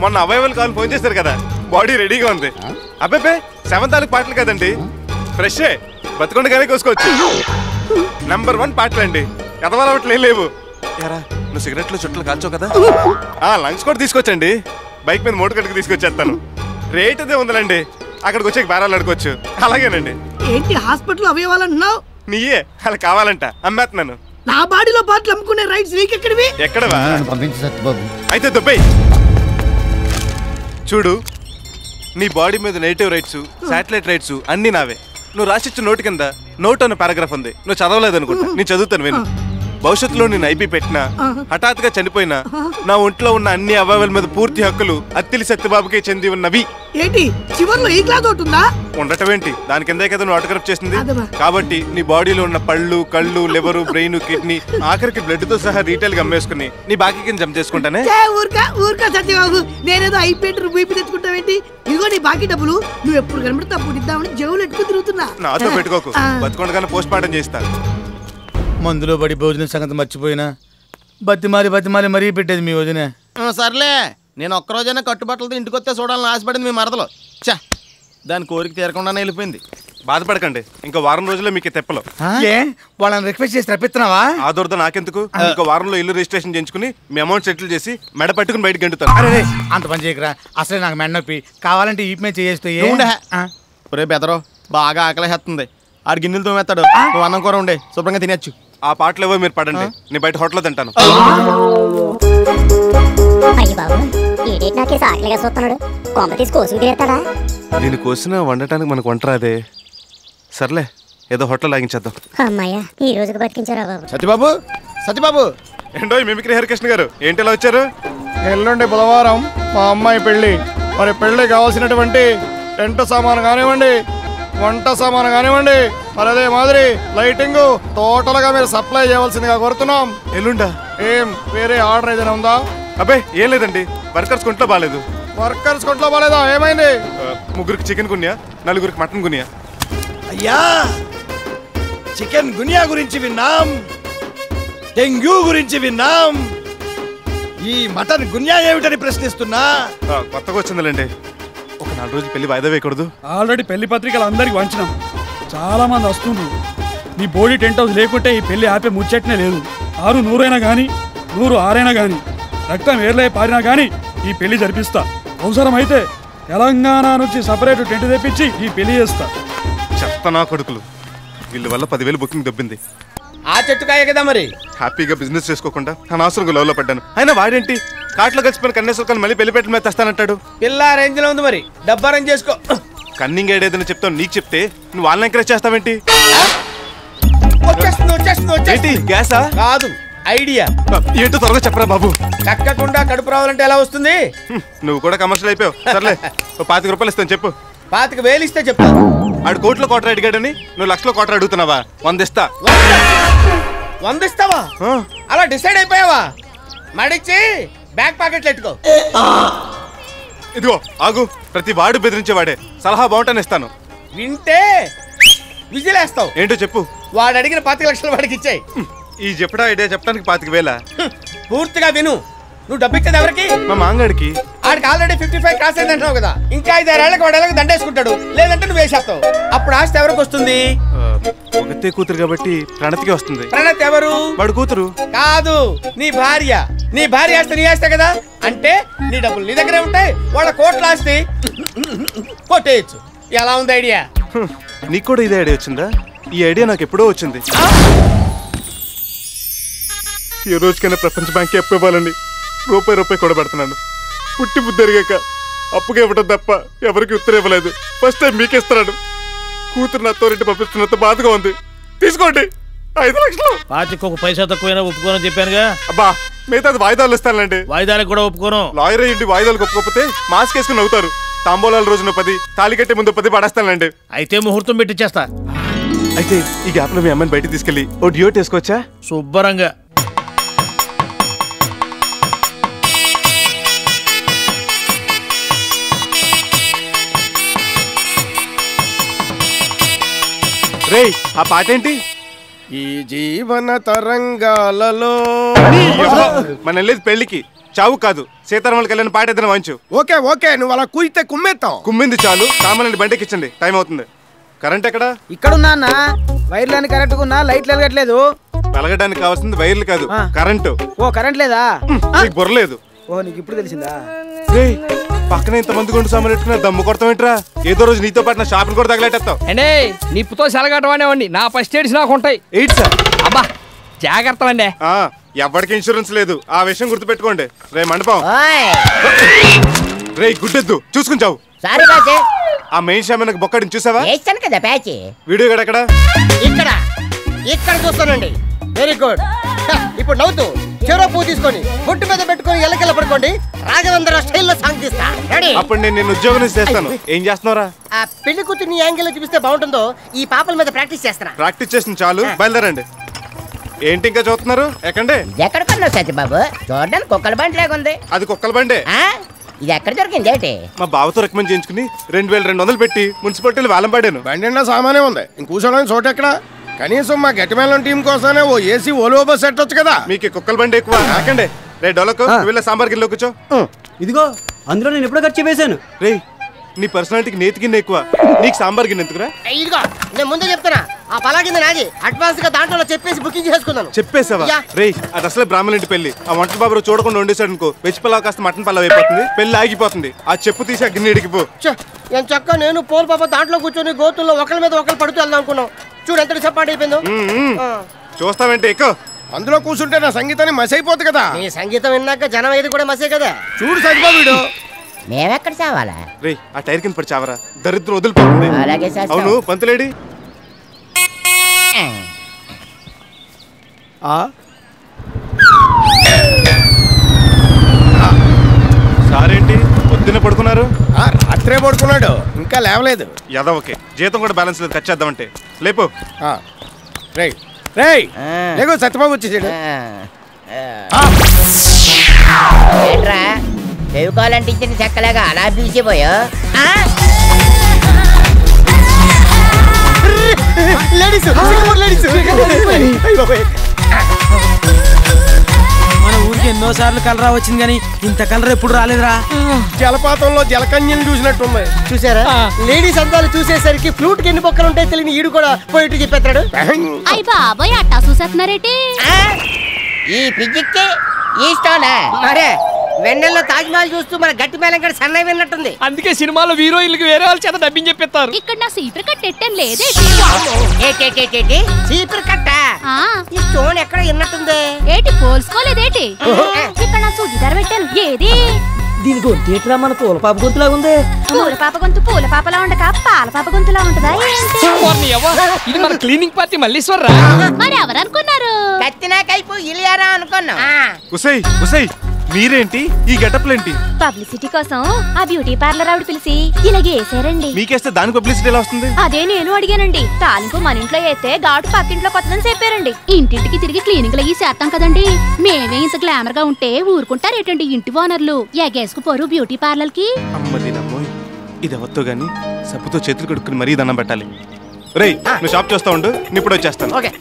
మొన్న అవైవల్ కాల్ ఫోన్ చేశారు కదా, బాడీ రెడీగా ఉంది. అబ్బాయి 7 తాలూకు పాటలు కదండి, ఫ్రెష్ బతుకుండగానే కోసుకోవచ్చు. నంబర్ 1 పాటలు అండి, ఎదవాలవట్లు ఏం లేవు. ఎరా నువ్వు సిగరెట్లు చుట్టలు కాల్చావు కదా, లంగ్స్ కూడా తీసుకొచ్చండి. బైక్ మీద మోటు కట్టుకు తీసుకొచ్చేస్తాను. రేట్ అదే ఉందండి, అక్కడికి వచ్చి బేరాలు అడుకోవచ్చు. అలాగేనండి. ఏంటి హాస్పిటల్ అవయవాలన్నావు? నీయే అలా కావాలంట అమ్మేస్తున్నాను. నా బాడీలో పాటలు అమ్ముకునే రైట్స్ నీకెక్కడివి? ఎక్కడవా? పంపించు సత్యబాబు. అయితే దుబ్బై చూడు, నీ బాడీ మీద నెగిటివ్ రైట్స్, శాటిలైట్ రైట్స్ అన్ని నావే. నువ్వు రాసిచ్చిన నోటు కింద నోట్ అన్న పారాగ్రాఫ్ ఉంది. నువ్వు చదవలేదు అనుకుంటా, నేను చదువుతాను విను. భవిష్యత్తులో నేను ఐపీ పెట్టినా, హఠాత్తుగా చనిపోయినా నా ఒంట్లో ఉన్న అన్ని అవయవాల మీద పూర్తి హక్కులు అత్తిలి సత్యబాబుకే చెంది ఉన్నవి. ఏంటి చివర్లో ఈ క్లాస్ ఒకటి ఉందా? ఉండటం ఏంటి, దాని కిందే కదా నువ్వు ఆటోగ్రాఫ్ చేసింది. కాబట్టి నీ బాడీలో ఉన్న పళ్ళు, కళ్ళు, లివరు, బ్రెయిన్, కిడ్నీ, ఆఖరికి బ్లడ్ తో సహా రీటైల్ గా అమ్మేసుకుని నీ బాకీ కింద జమ చేసుకుంటానే. ఊరుకా సత్యబాబు, నేనేదో అయిపోయి బీపీ తెచ్చుకుంటావేంటి? ఇదిగో నీ బాకీ డబ్బులు, నువ్వు ఎప్పుడు కనబడితే అప్పుడు ఇద్దామని జేబులు ఎట్టుకుని తిరుగుతున్నా. నాతో పెట్టుకోకు, బతుకుండగానే పోస్ట్ మార్టం చేస్తాను. మందులో పడి భోజనం సంగతి మర్చిపోయినా బతిమాలి మరీ పెట్టేది మీ వదిన. సర్లే, నేను ఒక్కరోజైనా కట్టుబట్టలతో ఇంటికి వస్తే చూడాలని ఆశపడింది మీ మరదలు. చా, దాని కోరిక తీరకుండానే వెళ్ళిపోయింది. బాధపడకండి, ఇంకో వారం రోజుల్లో మీకు తెప్పలు. వాళ్ళని రిక్వెస్ట్ చేసి రప్పిస్తున్నావా? ఆ దొరద నాకెందుకు, ఇంకో వారంలో ఇల్లు రిజిస్ట్రేషన్ చేయించుకుని మీ అమౌంట్ సెటిల్ చేసి మెడ పట్టుకుని బయటకు గంటుతాను. అరే అంత పని చేయకరా, అసలే నాకు మెడ నొప్పి. కావాలంటే ఈ మీద చేస్తే ఒరే బెదరో, బాగా ఆకలేస్తుంది. ఆడు గిన్నెలు తోమేస్తాడు, నువ్వు అన్నం కూర ఉండే శుభ్రంగా తినచ్చు. ఆ పాటలు ఏవో మీరు పడండి, నేను బయట హోటల్లో తింటాను. దీని కోసిన వండటానికి మనకు వంట రాదే. సర్లే, ఏదో హోటల్ లాగించేద్దాం. అమ్మాయ్యా, ఈ రోజుకి బతికించారా బాబు. సత్యబాబు, సత్యబాబు. ఏంటో మిమిక్రీ హరికృష్ణ గారు, ఏంటి ఇలా వచ్చారు? ఎల్లుండి బుధవారం మా అమ్మాయి పెళ్లి. మరి పెళ్లి కావాల్సినటువంటి టెంట్ సామాను కానివ్వండి, వంట సామాను కానివ్వండి, మరి అదే మాదిరి లైటింగ్ టోటల్ గా మీరు సప్లై చేయవలసిందిగా కోరుతున్నాం. ఎల్లుండా? ఏం వేరే ఆర్డర్ ఏదైనా ఉందా? అబ్బే ఏం లేదండి, వర్కర్స్ కొంట్లో బాగాలేదు. వర్కర్స్ కొంట్లో బాగాలేదా? ఏమైంది? ముగ్గురికి చికెన్ గున్యా, నలుగురికి మటన్ గున్యా. అయ్యా, చికెన్ గునియా గురించి విన్నాం, డెంగ్యూ గురించి విన్నాం, ఈ మటన్ గునియా ఏమిటని ప్రశ్నిస్తున్నా. కొత్తగా వచ్చిందిలేండి, ఒక 4 రోజులు పెళ్లి వాయిదా వేయకూడదు? ఆల్రెడీ పెళ్లి పత్రికలు అందరికి వంచినాం, చాలా మంది వస్తుండ్రు. నీ బోడీ టెంట్ హౌస్ లేకుంటే ఈ పెళ్లి ఆపే ముచ్చట్నే లేదు. 6 100 గానీ 100 6 గానీ రక్తం ఏర్లే పారినా గానీ ఈ పెళ్లి జరిపిస్తా. అవసరమైతే తెలంగాణ నుంచి సపరేట్ టెంట్ తెప్పించి ఈ పెళ్లి చేస్తా. చెత్త నా కొడుకులు, వీళ్ళ వల్ల 10,000 బుకింగ్ దొబ్బింది. ఆ చెట్టుకాయ కదా మరి. హ్యాపీగా బిజినెస్ చేసుకోకుండా అనవసరంగా లవ్ లో పడ్డాను. అయినా వాడేంటి కాట్లో కలిసిపోయిన కన్నేశ్వరం మళ్ళీ పెళ్లి పెట్టిన మీద తెస్తానంటాడు. పిల్ల రేంజ్ లో ఉంది, మరి డబ్బా రేంజ్ చేసుకో. కన్నింగ్ ఐడియా ఏదైనా చెప్తావు, నీకు చెప్తే నువ్వు వాళ్ళని ఎంకరేజ్ చేస్తావేంటి? వచ్చేస్తుంది. గ్యాసా? కాదు, ఐడియా. ఏంటో త్వరగా చెప్పరా బాబు. కక్కకుండా కడుపు రావాలంటే ఎలా వస్తుంది? నువ్వు కూడా కమర్షియల్ అయిపోయావు. సర్లే, 25 రూపాయలు ఇస్తాను చెప్పు. 25,000 ఇస్తే చెప్తా. ఆడు కోట్లో కోటర్ అడిగాడని నువ్వు లక్షలో కోటర్ అడుగుతున్నావా? 100 ఇస్తా. 100 ఇస్తావా? అలా డిసైడ్ అయిపోయావా? మడిచి బ్యాక్ పాకెట్లు ఎట్టుకో. ఇదిగో ఆగు, ప్రతి వాడు బెదిరించేవాడే. సలహా బాగుంటాను ఇస్తాను. వింటే విజిలేస్తావు. ఏంటో చెప్పు. వాడు అడిగిన 25 లక్షలు వాడికి ఇచ్చాయి. ఈ చెప్పడా ఐడియా చెప్పడానికి 25,000? పూర్తిగా విను. నువ్వు డబ్బు ఇచ్చేది ఎవరికి? మా మాంగాడికి. ఆడికి ఆల్రెడీ 55 క్రాస్ అయింది అంటున్నావు కదా. ఇంకా 5-6 ఏళ్ళకి వాడు ఎలాగో దండేసుకుంటాడు. లేదంటే నువ్వు వేసేస్తావు. అప్పుడు ఆస్తి ఎవరికి వస్తుంది? ఒకతే కూతురు కాబట్టి ప్రణతికి వస్తుంది. ప్రణత్ ఎవరు? వాడు కూతురు కాదు, నీ భార్య. నీ భార్య ఆస్తి నీ ఆస్తే కదా. అంటే నీ డబ్బులు నీ దగ్గరే ఉంటాయి, వాళ్ళ కోట్ల ఆస్తి కొట్టేయచ్చు. ఎలా ఉంది ఐడియా? నీకు కూడా ఇదే ఐడియా వచ్చిందా? ఈ ఐడియా నాకు ఎప్పుడో వచ్చింది. ఈ రోజుకైనా ప్రపంచ బ్యాంక్ అప్పు ఇవ్వాలని రూపాయి కూడా పెడుతున్నాను. పుట్టి బుద్ధి ఎరిగాక అప్పుగా ఇవ్వడం తప్ప ఎవరికి ఉత్తరం ఇవ్వలేదు. ఫస్ట్ టైం మీకేస్తున్నాడు. కూతురు నా తోరింటి పంపిస్తున్నంత బాధగా ఉంది. తీసుకోండి 5 లక్షలు. పాతికి ఒక పైసా తక్కువైనా ఒప్పుకోనని చెప్పానుగా. అబ్బా, మిగతా వాయిదాలు ఇస్తానులేండి. వాయిదాలకు కూడా ఒప్పుకోను. లాయర్ అయ్యిండి వాయిదాలు ఒప్పుకోకపోతే మాస్క్ వేసుకుని అవుతారు. తాంబూలాల రోజున 10, తాళి కట్టే ముందు 10 పడేస్తానులేండి. అయితే ముహూర్తం పెట్టిచ్చేస్తా. అయితే ఈ గ్యాప్ లో మీ అమ్మని బయటకు తీసుకెళ్లి ఓ డియోట్ వేసుకోవచ్చా? శుభ్రంగా. రేయ్, ఆ పాట ఏంటి? ఈ జీవన తరంగాలలో మన వెళ్ళేది పెళ్లికి, చావు కాదు. సీతారాముల కళ్యాణ్ పాట ఏదైనా వాంచు. ఓకే ఓకే, నువ్వు అలా కూయితే కుమ్మేస్తావు. కుమ్మింది చాలు, సామాన్యుని బండికి ఇచ్చండి, టైం అవుతుంది. కరెంట్ ఎక్కడ? ఇక్కడున్నా అన్న. వైర్లని కరెక్ట్ ఉన్నా, లైట్లు వెలగట్లేదు. వెలగడానికి కావాల్సింది వైర్లు కాదు, కరెంటు. ఓ కరెంట్ లేదా? నీకు బుర్రలేదు. ఓ నీకు ఇప్పుడు తెలిసిందా? పక్కన ఇంతమంది గుండు సామాన్ పెట్టుకున్నా దమ్ము కొడతామేంట్రా? ఏదో రోజు నీతో పాటు నా షాపులు కూడా తగలెట్టేస్తావు. అండి నిప్పుతో సెలగట్టవాడివ్వండి, నా ఫస్ట్ ఎయిడ్స్ నాకు ఉంటాయి. ఎయిడ్స్ అబ్బా జాగ్రత్త అండి. ఎవరికి ఇన్సూరెన్స్ లేదు, ఆ విషయం గుర్తుపెట్టుకోండి. రే మండపం, రే గుడ్డెద్దు చూసుకుని చావు. ఆ మెయిన్ షాప్ బొక్కడిని చూసావా? కదా ప్యాచ్. వీడియో ఎక్కడ? ఇక్కడ ఇక్కడ చూస్తానండి. Very good. ఇప్పుడు నవ్వుతూ చెరో పువ్వు తీసుకొని బొట్టు మీద పెట్టుకొని ఎల్లకెళ్ళ పడుకోండి. రాఘవేంద్ర స్టైల్లో సాంగ్ తీస్తా. రెడీ? అప్పుడు నేను ఉద్యోగం నుంచి చేస్తాను. ఏం చేస్తున్నారా? ఆ పెళ్లి కూతుర్ని యాంగిల్ చూపిస్తే బాగుంటుందో ఈ పాపల మీద ప్రాక్టీస్ చేస్తారా? ప్రాక్టీస్ చేసిన చాలు, బయలుదేరండి. ఏంటి ఇంకా చూస్తున్నారు? ఎక్కండి. ఎక్కడ కొన్నావు సత్యబాబు? చూడడానికి కుక్కల బండి లాగుంది. అది కుక్కల బండే. ఇది ఎక్కడ దొరికింది ఏంటి? మా బావతో రికమెండ్ చేయించుకుని 2200 పెట్టి మున్సిపాలిటీలు వేలం పడాను. బండి సామానే ఉంది, ఇంకూసోడానికి చోట ఎక్కడ? కనీసం మా గట్టిమేళం టీం కోసమే ఓ ఏసీ ఓలో బస్ సెట్ వచ్చు కదా. మీకు కుక్కల బండి ఎక్కువ. ఎక్కండి. రే డోలకు వీళ్ళ సాంబార్ గిన్నెలో కూర్చో. ఇదిగో అందులో నేను ఎప్పుడో ఖర్చు వేసాను. రే నీ పర్సనాలిటీకి నేతి గిన్నె ఎక్కువ, నీకు సాంబార్ గిన్నె ఎందుకురా? ఇదిగో నేను ముందే చెప్తున్నా, ఆ పలాగింది నాది. అడ్వాన్స్ గా దాంట్లో చెప్పేసి బుకింగ్ చేసుకున్నాను. చెప్పేసావా? రే అది అసలే బ్రాహ్మణ ఇంటి పెళ్లి. ఆ వంట బాబు చూడకుండా వండేసాడు అనుకో, వెజ్ పలావ్ కాస్త మటన్ పలావ్ అయిపోతుంది, పెళ్లి ఆగిపోతుంది. ఆ చెప్పు తీసి ఆ గిన్నె ఇడికిపో. చక్క నేను పోల్ పాప దాంట్లో కూర్చొని గోతుల్లో ఒకరి మీద ఒకరు పడుతూ వెళ్దాం అనుకున్నాం. చూడు ఎంత సపాటు అయిపోయిందో. చూస్తావేంటి? ఎక్కువ అందులో కూర్చుంటే నా సంగీతాన్ని మసైపోద్ది కదా. నీ సంగీతం విన్నాక జనం ఏది కూడా మసే కదా. చూడు సత్యబాబు, మేమెక్కడ చావాలా? రే ఆ టైర్ కింద పడి చావరా, దరిద్రం వదిలిపోతుంది. అలాగే సార్. అవును పంతులేడి? సారేంటి పొద్దున్న పడుకున్నారు? రాత్రే పడుకున్నాడు, ఇంకా లేవలేదు. ఓకే జీతం కూడా బ్యాలెన్స్ లేదు, ఖర్చు చేద్దామంటే. లేపు. రేయ్ రేయ్ లేకు, సత్యబాబు వచ్చేసాడు. ఏంట్రా చెవుకోవాలంటే ఇచ్చిన చెక్కలేగా అలా పీసిపోయా? మన ఊరికి ఎన్నోసార్లు కలరా వచ్చింది కానీ ఇంత కలర్ ఎప్పుడు రాలేదురా. జలపాతంలో జలకన్యలు చూసినట్టుంది. చూసారా? లేడీస్ అందాలు చూసేసరికి ఫ్లూట్ కి ఎన్ని బొక్కలు ఉంటాయి తెలియని ఈడు కూడా పోయిట్టు చెప్పేస్తాడు. అయ్య బాబోయ్ అట్టా చూసేస్తున్నారేటి? ఈ పిజిక్కి ఈ స్టోనా మరే వెన్నెల్లో తాజ్ మహల్ చూస్తూ మన గట్టి మేళం కూడా సన్నై విన్నట్టుంది. అందుకే సినిమాలో హీరోయిన్లకి వేరే వాళ్ళ చేత డబ్బింగ్ చెప్పేస్తారు. ఇక్కడ నా సీపర్ కట్ ఎట్టం లేదే. సీపర్ కట్ట ఈ స్టోన్ ఎక్కడ విన్నట్టుంది. ఏటి పోల్చుకోలేదేటి? ఇక్కడ నా సుడిదార పెట్టాను ఏది? దీని గొంతు ఏట్రా మన పూల పాప గొంతులా ఉంది. పూల పాప గొంతు పూల పాపలా ఉండక పాల పాప గొంతులా ఉంటదా ఏంటి? ఇది మన క్లీనింగ్ పార్టీ మల్లీశ్వరరా. మరి ఎవరనుకున్నారు? కత్తినా కైపు ఇలియారా అనుకున్నాం. ఉసై ఉసై మీరేంటి ఈ గెటప్లేంటి? పబ్లిసిటీ కోసం ఆ బ్యూటీ పార్లర్ ఆవిడ పిలిచి ఇలాగే వేసారండి. మీకేస్తే దాని పబ్లిసిటీ ఎలా వస్తుంది? అదే నేను అడిగానండి. తాలింపు మన ఇంట్లో వేస్తే ఘాటు పక్కింట్లో కొత్తదని చెప్పారండి. ఇంటింటికి తిరిగి క్లీనింగ్ అయ్యి చేస్తాం కదండి. మేమే ఇంత గ్లామర్ గా ఉంటే ఊరుకుంటారేటండి ఇంటి ఓనర్లు? ఎగేసుకు పోరు బ్యూటీ పార్లర్ కి. అమ్మదినమ్మోయ్, ఇది ఎవరితో గాని సబ్బుతో చేతులు కడుక్కుని మరీ దండం పెట్టాలి. రేయ్ నువ్వు షాప్ చూస్తా ఉండు, నేను ఇప్పుడు వచ్చేస్తాను. ఓకే.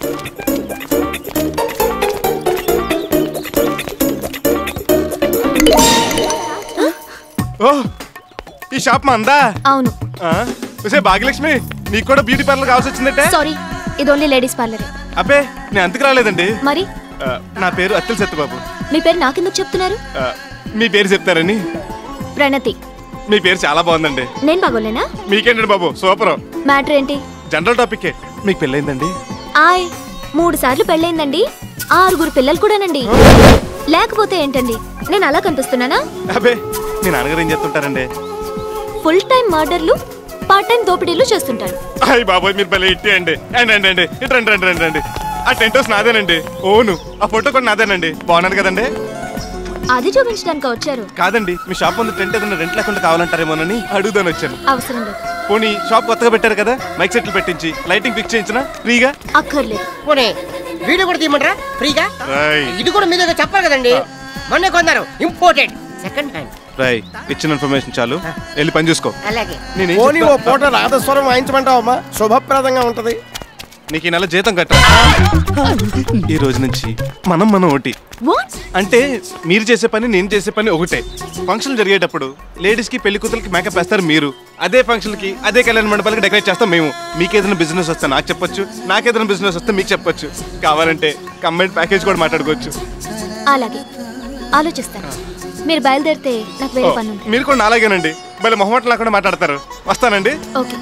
ఓ ఈ షాప్ మా అందా? అవును. భాగ్యలక్ష్మి నీకు కూడా బ్యూటీ పార్లర్ కావాల్సి వచ్చిందంటే? సారీ, ఇది ఓన్లీ లేడీస్ పార్లర్. అబ్బే నేను అంతకు రాలేదండి. మరి నా పేరు అత్తిల్ సత్యబాబు. మీ పేరు నాకెందుకు చెప్తున్నారు? మీ పేరు చెప్తారని. ప్రణతి. మీ పేరు చాలా బాగుందండి. నేను బాగోలేనా? మీకేంటండి బాబు సూపర్. మ్యాటర్ ఏంటి? General topic. మీకు పెళ్ళైందండి? 3 సార్లు పెళ్ళైందండి. 6 పిల్లలు కూడానండి. లేకపోతే ఏంటండి, నేను అలా కనిపిస్తున్నానా? అబ్బే నేను నాన్నగారు ఏం చేస్తుంటారండి? ఫుల్ టైం మర్డర్లు, పార్ట్ టైం దోపిడీలు చేస్తుంటారు. అయ్య బాబోయ్ మీరు భలే ఇట్టి అండి. అండి ఇటు రండి. ఆ టెంట్ హౌస్ నాదేనండి. ఓను ఆ ఫోటో కూడా నాదేనండి. బాగున్నాను కదండి? అది చూపించడానికి వచ్చారు? కాదండి, మీ షాప్ ముందు టెంట్ ఏదైనా రెంట్ లేకుండా కావాలంటారేమోనని అడుగుదాని వచ్చాను. అవసరం లేదు. పోనీ షాప్ కొత్తగా పెట్టారు కదా, మైక్ సెట్లు పెట్టించి లైటింగ్ ఫిక్స్ చేయించిన ఫ్రీగా? అక్కర్లేదు. పోనీ వీడియో కూడా తీయమంటారా ఫ్రీగా? ఇది కూడా మీ దగ్గర చెప్పాలి కదండి. మొన్నే కొన్నారు, ఇంపోర్టెడ్ సెకండ్ హ్యాండ్. రై ఇచ్చిన ఇన్ఫర్మేషన్ చాలు, వెళ్ళి పని చూసుకో. అలాగే. పోనీ ఓ పూట నాదస్వరం వాయించమంటావమ్మా, శుభప్రదంగా ఉంటది. నీకు ఈ నెల జీతం కట్ట. ఈ రోజు నుంచి మనం ఒకటి. అంటే మీరు చేసే పని నేను చేసే పని ఒకటే. ఫంక్షన్ జరిగేటప్పుడు లేడీస్ కి పెళ్లి కూతురికి మేకప్ వేస్తారు మీరు, అదే ఫంక్షన్ కి అదే కళ్యాణ మండపాలకి డెకరేట్ చేస్తాం మేము. మీకేదైనా బిజినెస్ వస్తే నాకు చెప్పొచ్చు, నాకేదైనా బిజినెస్ వస్తే మీకు చెప్పొచ్చు. కావాలంటే కంబైన్ ప్యాకేజ్ కూడా మాట్లాడుకోవచ్చు. అలాగే ఆలోచిస్తాను. మీరు బయలుదేరితే నాకు వేరే పని ఉంది. మీరు కూడా అలాగేనండి మళ్ళీ మొహమాటం లేకుండా మాట్లాడతారు. వస్తానండి. ఓకే.